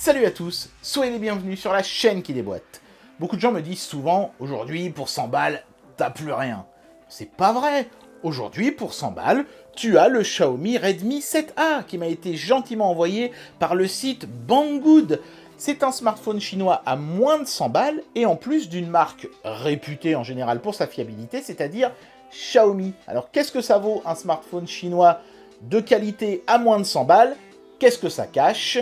Salut à tous, soyez les bienvenus sur la chaîne qui déboîte. Beaucoup de gens me disent souvent, aujourd'hui pour 100 balles, t'as plus rien. C'est pas vrai. Aujourd'hui pour 100 balles, tu as le Xiaomi Redmi 7A qui m'a été gentiment envoyé par le site Banggood. C'est un smartphone chinois à moins de 100 balles et en plus d'une marque réputée en général pour sa fiabilité, c'est-à-dire Xiaomi. Alors qu'est-ce que ça vaut un smartphone chinois de qualité à moins de 100 balles? Qu'est-ce que ça cache?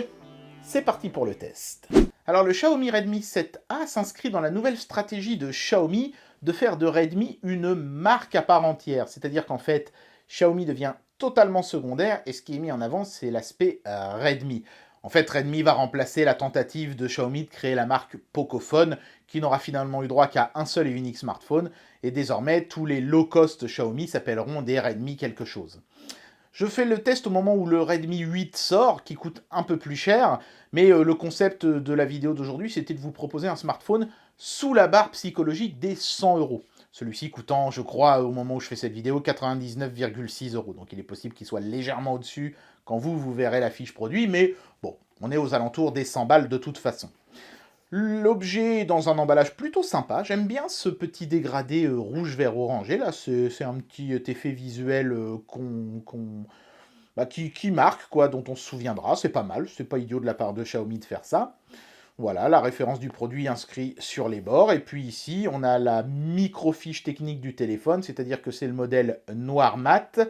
C'est parti pour le test. Alors le Xiaomi Redmi 7A s'inscrit dans la nouvelle stratégie de Xiaomi de faire de Redmi une marque à part entière. C'est-à-dire qu'en fait, Xiaomi devient totalement secondaire et ce qui est mis en avant, c'est l'aspect Redmi. En fait, Redmi va remplacer la tentative de Xiaomi de créer la marque Pocophone qui n'aura finalement eu droit qu'à un seul et unique smartphone. Et désormais, tous les low-cost Xiaomi s'appelleront des Redmi quelque chose. Je fais le test au moment où le Redmi 8 sort, qui coûte un peu plus cher, mais le concept de la vidéo d'aujourd'hui, c'était de vous proposer un smartphone sous la barre psychologique des 100 euros. Celui-ci coûtant, je crois, au moment où je fais cette vidéo, 99,6 euros. Donc il est possible qu'il soit légèrement au-dessus quand vous verrez la fiche produit, mais bon, on est aux alentours des 100 balles de toute façon. L'objet est dans un emballage plutôt sympa. J'aime bien ce petit dégradé rouge vert orangé. Là, c'est un petit effet visuel qui marque, quoi, dont on se souviendra. C'est pas mal. C'est pas idiot de la part de Xiaomi de faire ça. Voilà, la référence du produit inscrit sur les bords. Et puis ici, on a la microfiche technique du téléphone, c'est-à-dire que c'est le modèle noir mat,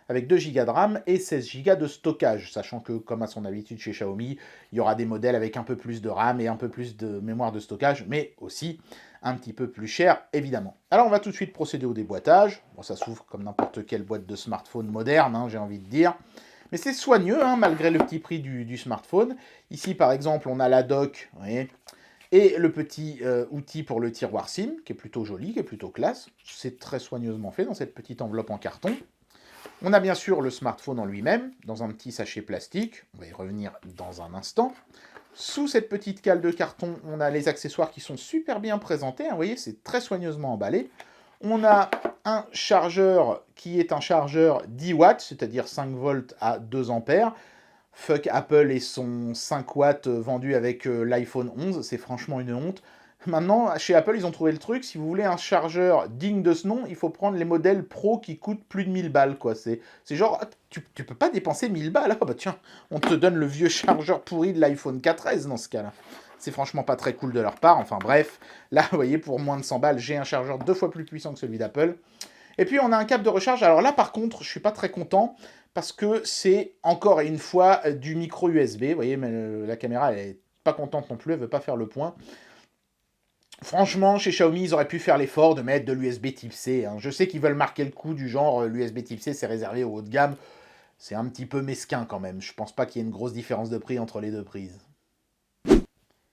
avec 2 Go de RAM et 16 Go de stockage, sachant que, comme à son habitude chez Xiaomi, il y aura des modèles avec un peu plus de RAM et un peu plus de mémoire de stockage, mais aussi un petit peu plus cher, évidemment. Alors, on va tout de suite procéder au déboîtage. Bon, ça s'ouvre comme n'importe quelle boîte de smartphone moderne, hein, j'ai envie de dire. Mais c'est soigneux, hein, malgré le petit prix du smartphone. Ici, par exemple, on a la dock, vous voyez, et le petit outil pour le tiroir SIM, qui est plutôt joli, qui est plutôt classe. C'est très soigneusement fait dans cette petite enveloppe en carton. On a bien sûr le smartphone en lui-même, dans un petit sachet plastique. On va y revenir dans un instant. Sous cette petite cale de carton, on a les accessoires qui sont super bien présentés. Hein, vous voyez, c'est très soigneusement emballé. On a un chargeur qui est un chargeur 10 watts, c'est-à-dire 5 volts à 2 ampères. Fuck Apple et son 5 watts vendu avec l'iPhone 11, c'est franchement une honte. Maintenant, chez Apple, ils ont trouvé le truc, si vous voulez un chargeur digne de ce nom, il faut prendre les modèles Pro qui coûtent plus de 1000 balles, quoi. C'est genre, tu peux pas dépenser 1000 balles, ah bah tiens, on te donne le vieux chargeur pourri de l'iPhone 4S dans ce cas-là. C'est franchement pas très cool de leur part, enfin bref. Là, vous voyez, pour moins de 100 balles, j'ai un chargeur 2 fois plus puissant que celui d'Apple. Et puis, on a un câble de recharge. Alors là, par contre, je suis pas très content, parce que c'est, encore une fois, du micro USB. Vous voyez, mais la caméra, elle est pas contente non plus, elle veut pas faire le point. Franchement, chez Xiaomi, ils auraient pu faire l'effort de mettre de l'USB type C. Hein. Je sais qu'ils veulent marquer le coup du genre l'USB type C, c'est réservé au haut de gamme. C'est un petit peu mesquin quand même. Je pense pas qu'il y ait une grosse différence de prix entre les deux prises.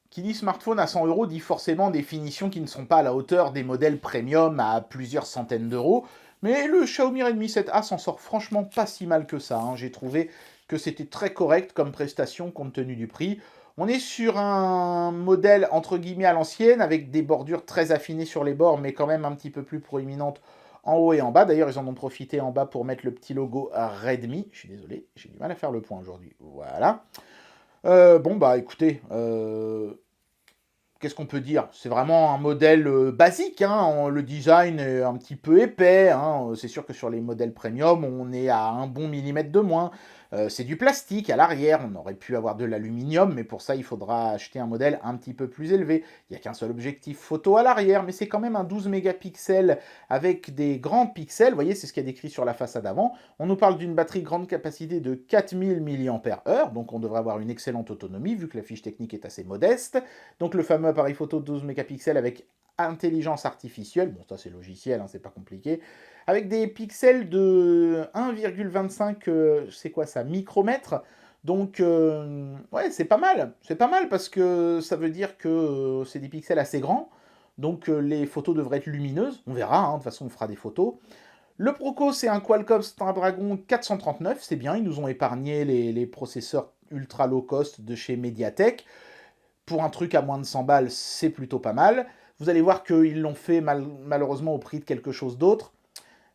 Qui dit smartphone à 100 euros dit forcément des finitions qui ne sont pas à la hauteur des modèles premium à plusieurs centaines d'euros. Mais le Xiaomi Redmi 7A s'en sort franchement pas si mal que ça. Hein. J'ai trouvé que c'était très correct comme prestation compte tenu du prix. On est sur un modèle entre guillemets à l'ancienne, avec des bordures très affinées sur les bords, mais quand même un petit peu plus proéminentes en haut et en bas. D'ailleurs, ils en ont profité en bas pour mettre le petit logo Redmi. Je suis désolé, j'ai du mal à faire le point aujourd'hui. Voilà. Bon, bah écoutez, qu'est-ce qu'on peut dire? C'est vraiment un modèle basique, hein. Le design est un petit peu épais, hein. C'est sûr que sur les modèles premium, on est à un bon millimètre de moins. C'est du plastique à l'arrière, on aurait pu avoir de l'aluminium, mais pour ça, il faudra acheter un modèle un petit peu plus élevé. Il n'y a qu'un seul objectif photo à l'arrière, mais c'est quand même un 12 mégapixels avec des grands pixels. Vous voyez, c'est ce qu'il y a décrit sur la façade avant. On nous parle d'une batterie grande capacité de 4000 mAh, donc on devrait avoir une excellente autonomie, vu que la fiche technique est assez modeste. Donc le fameux appareil photo de 12 mégapixels avec intelligence artificielle, bon ça c'est logiciel, hein, c'est pas compliqué, avec des pixels de 1,25, c'est quoi ça, micromètres, donc ouais c'est pas mal parce que ça veut dire que c'est des pixels assez grands, donc les photos devraient être lumineuses, on verra, hein, de toute façon on fera des photos. Le Proco c'est un Qualcomm Snapdragon 439, c'est bien, ils nous ont épargné les processeurs ultra low cost de chez Mediatek. Pour un truc à moins de 100 balles, c'est plutôt pas mal. Vous allez voir qu'ils l'ont fait malheureusement au prix de quelque chose d'autre.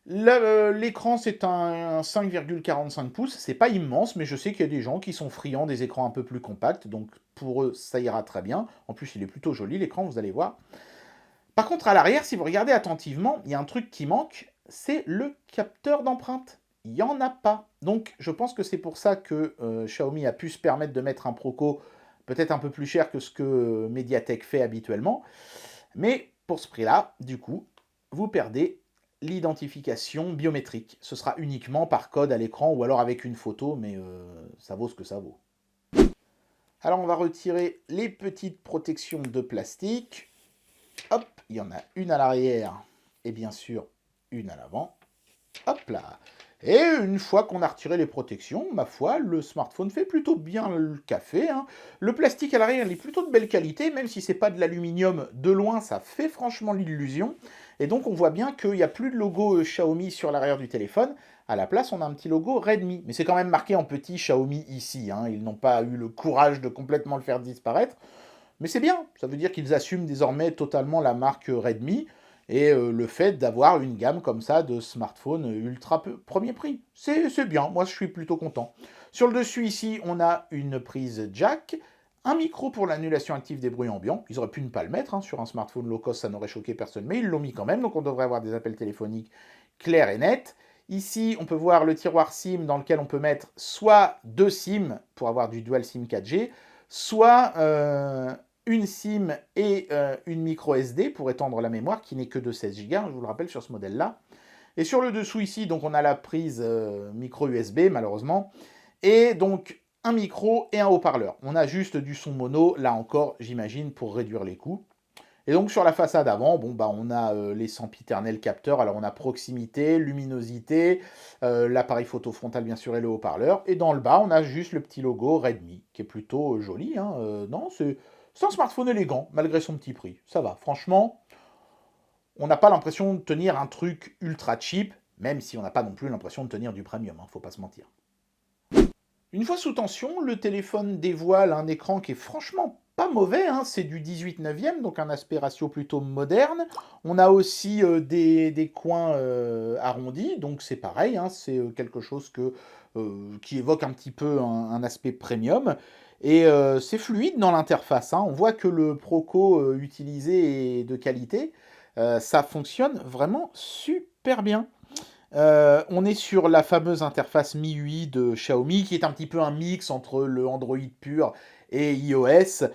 L'écran, c'est un 5,45 pouces. C'est pas immense, mais je sais qu'il y a des gens qui sont friands des écrans un peu plus compacts. Donc pour eux, ça ira très bien. En plus, il est plutôt joli, l'écran, vous allez voir. Par contre, à l'arrière, si vous regardez attentivement, il y a un truc qui manque, c'est le capteur d'empreinte. Il n'y en a pas. Donc je pense que c'est pour ça que Xiaomi a pu se permettre de mettre un Proco peut-être un peu plus cher que ce que Mediatek fait habituellement. Mais pour ce prix-là, du coup, vous perdez l'identification biométrique. Ce sera uniquement par code à l'écran ou alors avec une photo, mais ça vaut ce que ça vaut. Alors on va retirer les petites protections de plastique. Hop, il y en a une à l'arrière et bien sûr une à l'avant. Hop là. Et une fois qu'on a retiré les protections, ma foi, le smartphone fait plutôt bien le café, hein. Le plastique à l'arrière, il est plutôt de belle qualité, même si c'est pas de l'aluminium, de loin, ça fait franchement l'illusion. Et donc on voit bien qu'il n'y a plus de logo Xiaomi sur l'arrière du téléphone. À la place, on a un petit logo Redmi. Mais c'est quand même marqué en petit Xiaomi ici, hein. Ils n'ont pas eu le courage de complètement le faire disparaître. Mais c'est bien, ça veut dire qu'ils assument désormais totalement la marque Redmi et le fait d'avoir une gamme comme ça de smartphones ultra premier prix. C'est bien, moi je suis plutôt content. Sur le dessus ici, on a une prise jack, un micro pour l'annulation active des bruits ambiants. Ils auraient pu ne pas le mettre, hein, sur un smartphone low cost, ça n'aurait choqué personne, mais ils l'ont mis quand même, donc on devrait avoir des appels téléphoniques clairs et nets. Ici, on peut voir le tiroir SIM dans lequel on peut mettre soit deux SIM pour avoir du dual SIM 4G, soit une SIM et une micro SD pour étendre la mémoire qui n'est que de 16 Go, je vous le rappelle, sur ce modèle-là. Et sur le dessous ici, donc on a la prise micro USB malheureusement, et donc un micro et un haut-parleur. On a juste du son mono, là encore, j'imagine, pour réduire les coûts. Et donc sur la façade avant, bon, bah, on a les sempiternels capteurs. Alors on a proximité, luminosité, l'appareil photo frontal bien sûr et le haut-parleur. Et dans le bas, on a juste le petit logo Redmi, qui est plutôt joli, hein. Non, c'est un smartphone élégant, malgré son petit prix. Ça va, franchement, on n'a pas l'impression de tenir un truc ultra cheap, même si on n'a pas non plus l'impression de tenir du premium, hein, faut pas se mentir. Une fois sous tension, le téléphone dévoile un écran qui est franchement pas mauvais, hein. C'est du 18/9, donc un aspect ratio plutôt moderne. On a aussi des coins arrondis, donc c'est pareil, hein, c'est quelque chose qui évoque un petit peu un aspect premium. Et c'est fluide dans l'interface, hein. On voit que le Proco utilisé est de qualité. Ça fonctionne vraiment super bien. On est sur la fameuse interface MIUI de Xiaomi, qui est un petit peu un mix entre le Android pur et iOS,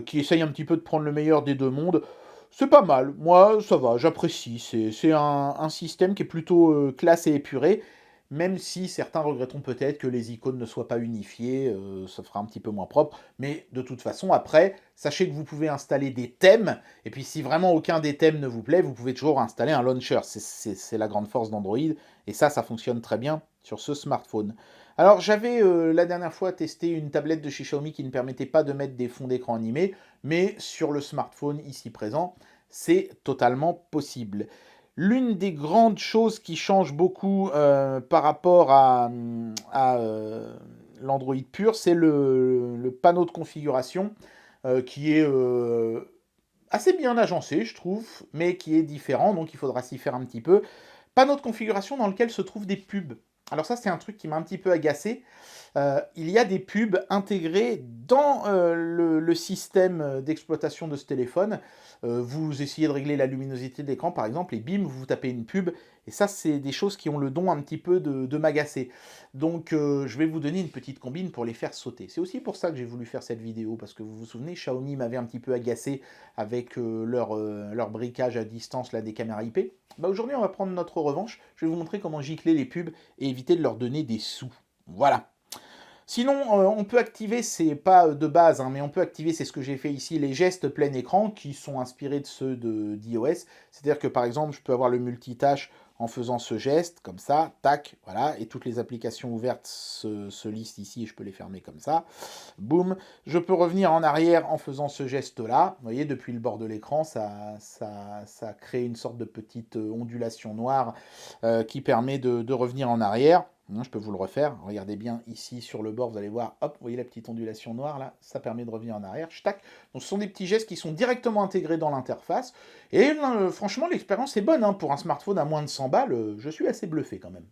qui essaye un petit peu de prendre le meilleur des deux mondes. C'est pas mal, moi ça va, j'apprécie. C'est un système qui est plutôt classe et épuré, même si certains regretteront peut-être que les icônes ne soient pas unifiées, ça fera un petit peu moins propre. Mais de toute façon, après, sachez que vous pouvez installer des thèmes, et puis si vraiment aucun des thèmes ne vous plaît, vous pouvez toujours installer un launcher. C'est la grande force d'Android, et ça fonctionne très bien sur ce smartphone. Alors j'avais la dernière fois testé une tablette de chez Xiaomi qui ne permettait pas de mettre des fonds d'écran animés, mais sur le smartphone ici présent, c'est totalement possible. L'une des grandes choses qui change beaucoup par rapport à l'Android pur, c'est le panneau de configuration qui est assez bien agencé, je trouve, mais qui est différent, donc il faudra s'y faire un petit peu. Panneau de configuration dans lequel se trouvent des pubs. Alors ça, c'est un truc qui m'a un petit peu agacé. Il y a des pubs intégrées dans le système d'exploitation de ce téléphone. Vous essayez de régler la luminosité de l'écran, par exemple, et bim, vous tapez une pub. Et ça, c'est des choses qui ont le don un petit peu de m'agacer. Donc, je vais vous donner une petite combine pour les faire sauter. C'est aussi pour ça que j'ai voulu faire cette vidéo, parce que vous vous souvenez, Xiaomi m'avait un petit peu agacé avec leur briquage à distance là, des caméras IP. Bah, aujourd'hui, on va prendre notre revanche. Je vais vous montrer comment gicler les pubs et éviter de leur donner des sous. Voilà. Sinon, on peut activer, c'est pas de base, hein, mais on peut activer, c'est ce que j'ai fait ici, les gestes plein écran qui sont inspirés de ceux d'iOS. C'est-à-dire que par exemple, je peux avoir le multitâche en faisant ce geste, comme ça, tac, voilà, et toutes les applications ouvertes se listent ici et je peux les fermer comme ça. Boum. Je peux revenir en arrière en faisant ce geste-là. Vous voyez, depuis le bord de l'écran, ça crée une sorte de petite ondulation noire qui permet de revenir en arrière. Je peux vous le refaire. Regardez bien ici sur le bord, vous allez voir, hop, vous voyez la petite ondulation noire là, ça permet de revenir en arrière. Tac. Donc ce sont des petits gestes qui sont directement intégrés dans l'interface. Et franchement, l'expérience est bonne. Pour un smartphone à moins de 100 balles, je suis assez bluffé quand même.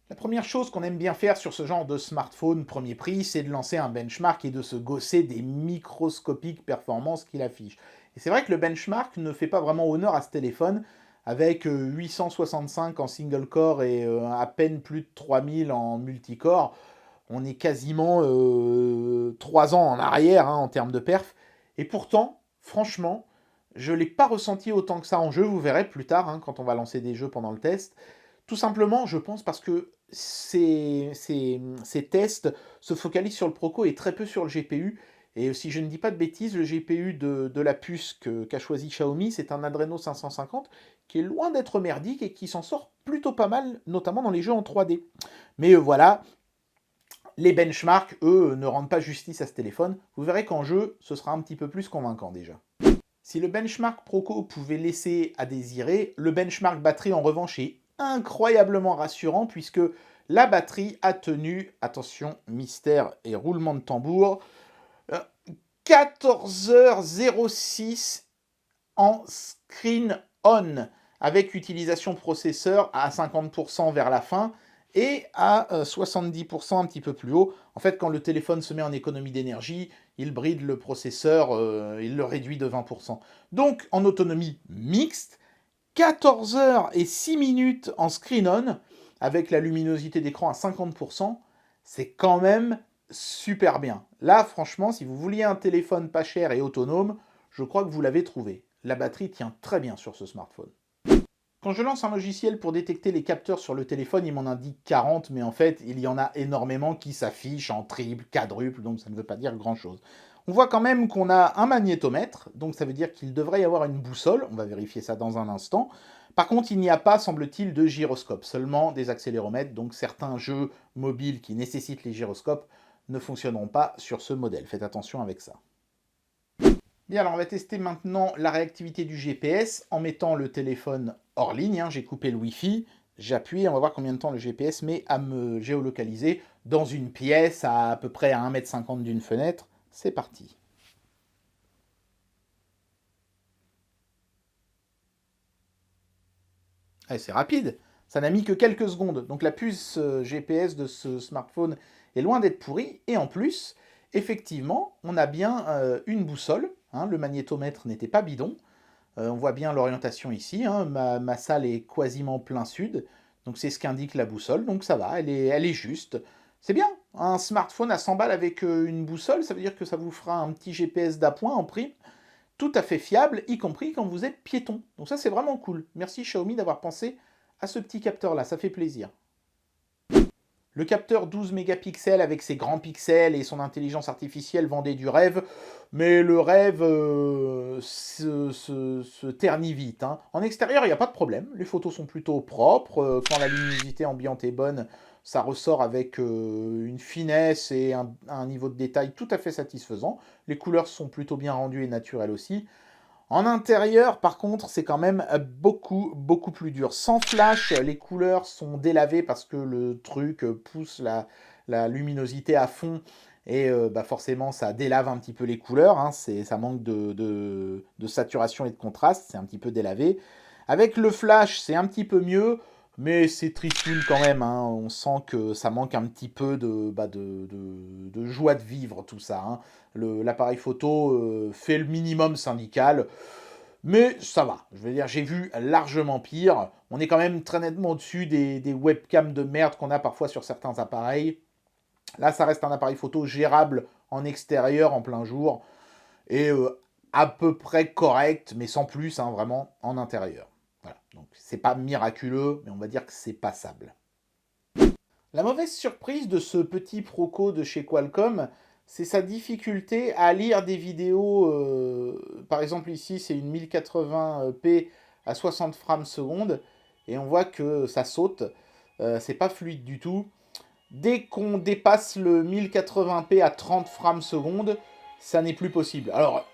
La première chose qu'on aime bien faire sur ce genre de smartphone premier prix, c'est de lancer un benchmark et de se gausser des microscopiques performances qu'il affiche. Et c'est vrai que le benchmark ne fait pas vraiment honneur à ce téléphone, avec 865 en single core et à peine plus de 3000 en multicore. On est quasiment 3 ans en arrière en termes de perf. Et pourtant, franchement, je ne l'ai pas ressenti autant que ça en jeu. Vous verrez plus tard, quand on va lancer des jeux pendant le test. Tout simplement, je pense, parce que ces tests se focalisent sur le Proco et très peu sur le GPU. Et si je ne dis pas de bêtises, le GPU de la puce qu'a choisi Xiaomi, c'est un Adreno 550 qui est loin d'être merdique et qui s'en sort plutôt pas mal, notamment dans les jeux en 3D. Mais voilà, les benchmarks, eux, ne rendent pas justice à ce téléphone. Vous verrez qu'en jeu, ce sera un petit peu plus convaincant déjà. Si le benchmark Proco pouvait laisser à désirer, le benchmark batterie en revanche est incroyablement rassurant puisque la batterie a tenu, attention, mystère et roulement de tambour, 14h06 en screen on, avec utilisation processeur à 50% vers la fin et à 70% un petit peu plus haut. En fait, quand le téléphone se met en économie d'énergie, il bride le processeur, il le réduit de 20%. Donc, en autonomie mixte, 14 heures et 6 minutes en screen on, avec la luminosité d'écran à 50%, c'est quand même super bien. Là, franchement, si vous vouliez un téléphone pas cher et autonome, je crois que vous l'avez trouvé. La batterie tient très bien sur ce smartphone. Quand je lance un logiciel pour détecter les capteurs sur le téléphone, il m'en indique 40, mais en fait, il y en a énormément qui s'affichent en triple, quadruple, donc ça ne veut pas dire grand-chose. On voit quand même qu'on a un magnétomètre, donc ça veut dire qu'il devrait y avoir une boussole, on va vérifier ça dans un instant. Par contre, il n'y a pas, semble-t-il, de gyroscope, seulement des accéléromètres, donc certains jeux mobiles qui nécessitent les gyroscopes ne fonctionneront pas sur ce modèle. Faites attention avec ça. Bien, alors on va tester maintenant la réactivité du GPS en mettant le téléphone hors ligne. J'ai coupé le Wi-Fi, j'appuie, on va voir combien de temps le GPS met à me géolocaliser dans une pièce à peu près à 1,50 m d'une fenêtre. C'est parti. Allez, c'est rapide, ça n'a mis que quelques secondes. Donc la puce GPS de ce smartphone est loin d'être pourrie. Et en plus, effectivement, on a bien une boussole. Le magnétomètre n'était pas bidon. On voit bien l'orientation ici. Ma salle est quasiment plein sud. Donc c'est ce qu'indique la boussole. Donc ça va, elle est juste. C'est bien. Un smartphone à 100 balles avec une boussole, ça veut dire que ça vous fera un petit GPS d'appoint en prime. Tout à fait fiable, y compris quand vous êtes piéton. Donc ça, c'est vraiment cool. Merci Xiaomi d'avoir pensé à ce petit capteur-là, ça fait plaisir. Le capteur 12 mégapixels avec ses grands pixels et son intelligence artificielle vendait du rêve, mais le rêve se ternit vite. En extérieur, il n'y a pas de problème, les photos sont plutôt propres, quand la luminosité ambiante est bonne, ça ressort avec une finesse et un niveau de détail tout à fait satisfaisant. Les couleurs sont plutôt bien rendues et naturelles aussi. En intérieur, par contre, c'est quand même beaucoup, beaucoup plus dur. Sans flash, les couleurs sont délavées parce que le truc pousse la luminosité à fond et forcément, ça délave un petit peu les couleurs. Ça manque de saturation et de contraste, c'est un petit peu délavé. Avec le flash, c'est un petit peu mieux, mais c'est tristoun quand même. On sent que ça manque un petit peu de joie de vivre, tout ça. L'appareil photo fait le minimum syndical, mais ça va. Je veux dire, j'ai vu largement pire. On est quand même très nettement au-dessus des webcams de merde qu'on a parfois sur certains appareils. Là, ça reste un appareil photo gérable en extérieur, en plein jour, et à peu près correct, mais sans plus, vraiment, en intérieur. Voilà. Donc, c'est pas miraculeux, mais on va dire que c'est passable. La mauvaise surprise de ce petit Proco de chez Qualcomm, c'est sa difficulté à lire des vidéos. Par exemple, ici, c'est une 1080p à 60 frames secondes, et on voit que ça saute. C'est pas fluide du tout. Dès qu'on dépasse le 1080p à 30 frames secondes, ça n'est plus possible. Alors,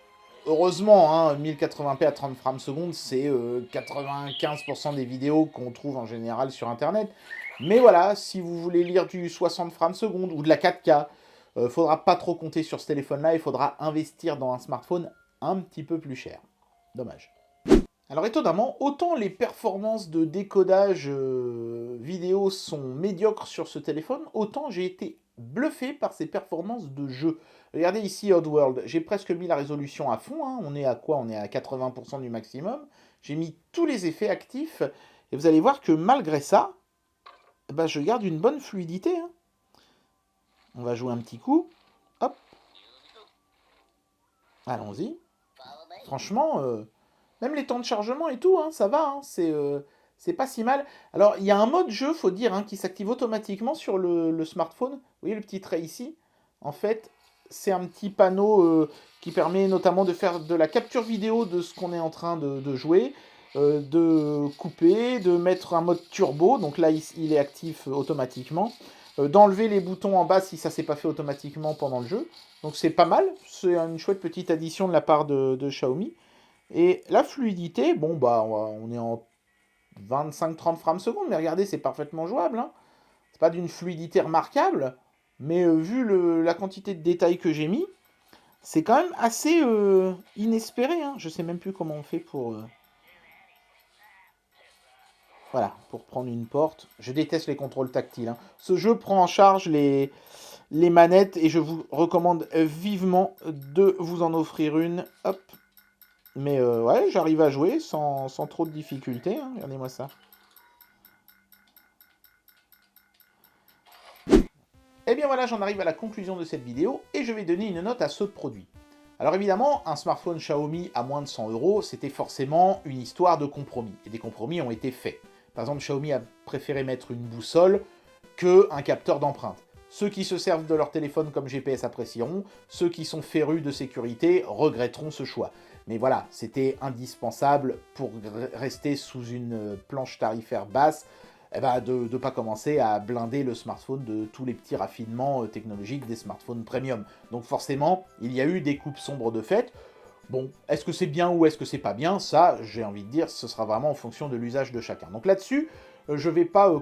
heureusement, hein, 1080p à 30 frames secondes, c'est 95% des vidéos qu'on trouve en général sur Internet. Mais voilà, si vous voulez lire du 60 frames secondes ou de la 4K, faudra pas trop compter sur ce téléphone-là, il faudra investir dans un smartphone un petit peu plus cher. Dommage. Alors étonnamment, autant les performances de décodage vidéo sont médiocres sur ce téléphone, autant j'ai été bluffé par ses performances de jeu. Regardez ici Oddworld, j'ai presque mis la résolution à fond, hein. On est à quoi? On est à 80% du maximum. J'ai mis tous les effets actifs, et vous allez voir que malgré ça, eh ben, je garde une bonne fluidité, hein. On va jouer un petit coup. Hop. Allons-y. Franchement, même les temps de chargement et tout, hein, ça va, hein, c'est pas si mal. Alors, il y a un mode jeu, faut dire, hein, qui s'active automatiquement sur le smartphone. Vous voyez le petit trait ici? En fait, c'est un petit panneau qui permet notamment de faire de la capture vidéo de ce qu'on est en train de jouer, de couper, de mettre un mode turbo, donc là, il est actif automatiquement, d'enlever les boutons en bas si ça s'est pas fait automatiquement pendant le jeu. Donc c'est pas mal, c'est une chouette petite addition de la part de Xiaomi. Et la fluidité, bon bah on est en 25-30 frames secondes, mais regardez, c'est parfaitement jouable, hein. C'est pas d'une fluidité remarquable, mais vu la quantité de détails que j'ai mis, c'est quand même assez inespéré, hein. Je sais même plus comment on fait pour... Voilà, pour prendre une porte. Je déteste les contrôles tactiles, hein. Ce jeu prend en charge les manettes et je vous recommande vivement de vous en offrir une. Hop. Mais ouais, j'arrive à jouer sans trop de difficultés, hein. Regardez-moi ça. Et bien voilà, j'en arrive à la conclusion de cette vidéo et je vais donner une note à ce produit. Alors évidemment, un smartphone Xiaomi à moins de 100 €, c'était forcément une histoire de compromis. Et des compromis ont été faits. Par exemple, Xiaomi a préféré mettre une boussole qu'un capteur d'empreinte. Ceux qui se servent de leur téléphone comme GPS apprécieront, ceux qui sont férus de sécurité regretteront ce choix. Mais voilà, c'était indispensable pour rester sous une planche tarifaire basse, eh ben de ne pas commencer à blinder le smartphone de tous les petits raffinements technologiques des smartphones premium. Donc forcément, il y a eu des coupes sombres de fait. Bon, est-ce que c'est bien ou est-ce que c'est pas bien? Ça, j'ai envie de dire, ce sera vraiment en fonction de l'usage de chacun. Donc là-dessus, je ne vais pas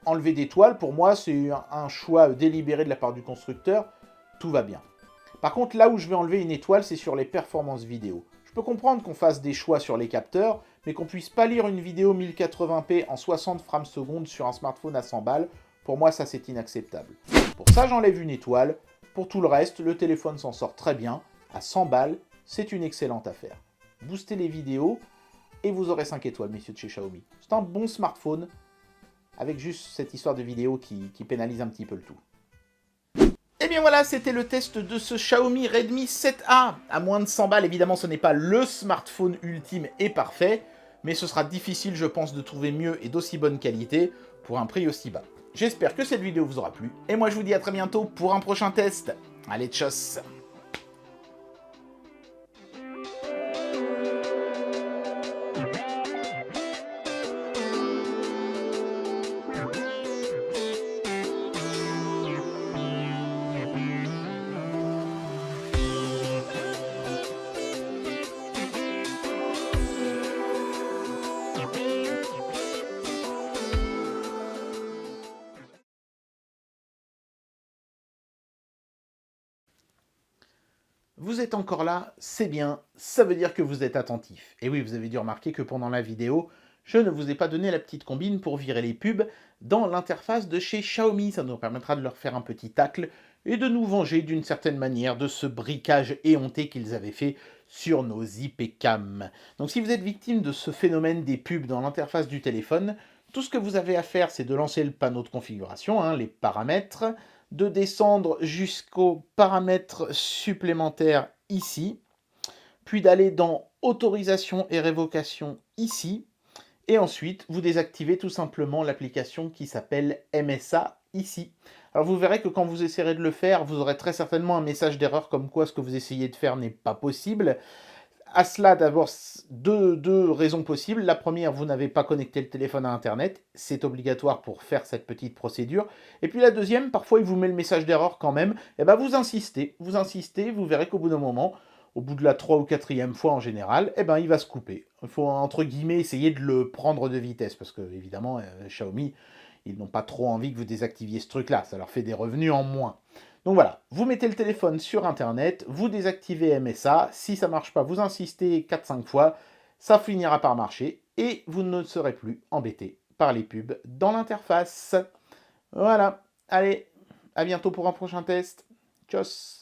enlever d'étoiles. Pour moi, c'est un choix délibéré de la part du constructeur. Tout va bien. Par contre, là où je vais enlever une étoile, c'est sur les performances vidéo. Je peux comprendre qu'on fasse des choix sur les capteurs, mais qu'on puisse pas lire une vidéo 1080p en 60 frames secondes sur un smartphone à 100 balles, pour moi ça c'est inacceptable. Pour ça j'enlève une étoile, pour tout le reste le téléphone s'en sort très bien, à 100 balles c'est une excellente affaire. Boostez les vidéos et vous aurez 5 étoiles messieurs de chez Xiaomi. C'est un bon smartphone, avec juste cette histoire de vidéo qui pénalise un petit peu le tout. Et bien voilà, c'était le test de ce Xiaomi Redmi 7A à moins de 100 balles. Évidemment, ce n'est pas le smartphone ultime et parfait, mais ce sera difficile, je pense, de trouver mieux et d'aussi bonne qualité pour un prix aussi bas. J'espère que cette vidéo vous aura plu, et moi je vous dis à très bientôt pour un prochain test. Allez, tchuss! Vous êtes encore là, c'est bien, ça veut dire que vous êtes attentif. Et oui, vous avez dû remarquer que pendant la vidéo, je ne vous ai pas donné la petite combine pour virer les pubs dans l'interface de chez Xiaomi. Ça nous permettra de leur faire un petit tacle et de nous venger d'une certaine manière de ce briquage éhonté qu'ils avaient fait sur nos IP cam. Donc si vous êtes victime de ce phénomène des pubs dans l'interface du téléphone, tout ce que vous avez à faire, c'est de lancer le panneau de configuration, hein, les paramètres, de descendre jusqu'aux paramètres supplémentaires ici, puis d'aller dans autorisation et révocation ici, et ensuite vous désactivez tout simplement l'application qui s'appelle MSA ici. Alors vous verrez que quand vous essayerez de le faire, vous aurez très certainement un message d'erreur comme quoi ce que vous essayez de faire n'est pas possible. À cela, d'abord, deux raisons possibles. La première, vous n'avez pas connecté le téléphone à Internet. C'est obligatoire pour faire cette petite procédure. Et puis la deuxième, parfois, il vous met le message d'erreur quand même. Et bien, vous insistez, vous verrez qu'au bout d'un moment, au bout de la 3 ou 4e fois en général, eh ben, il va se couper. Il faut, entre guillemets, essayer de le prendre de vitesse, parce que, évidemment, Xiaomi, ils n'ont pas trop envie que vous désactiviez ce truc-là, ça leur fait des revenus en moins. Donc voilà, vous mettez le téléphone sur Internet, vous désactivez MSA, si ça ne marche pas, vous insistez 4-5 fois, ça finira par marcher, et vous ne serez plus embêté par les pubs dans l'interface. Voilà, allez, à bientôt pour un prochain test. Tchuss.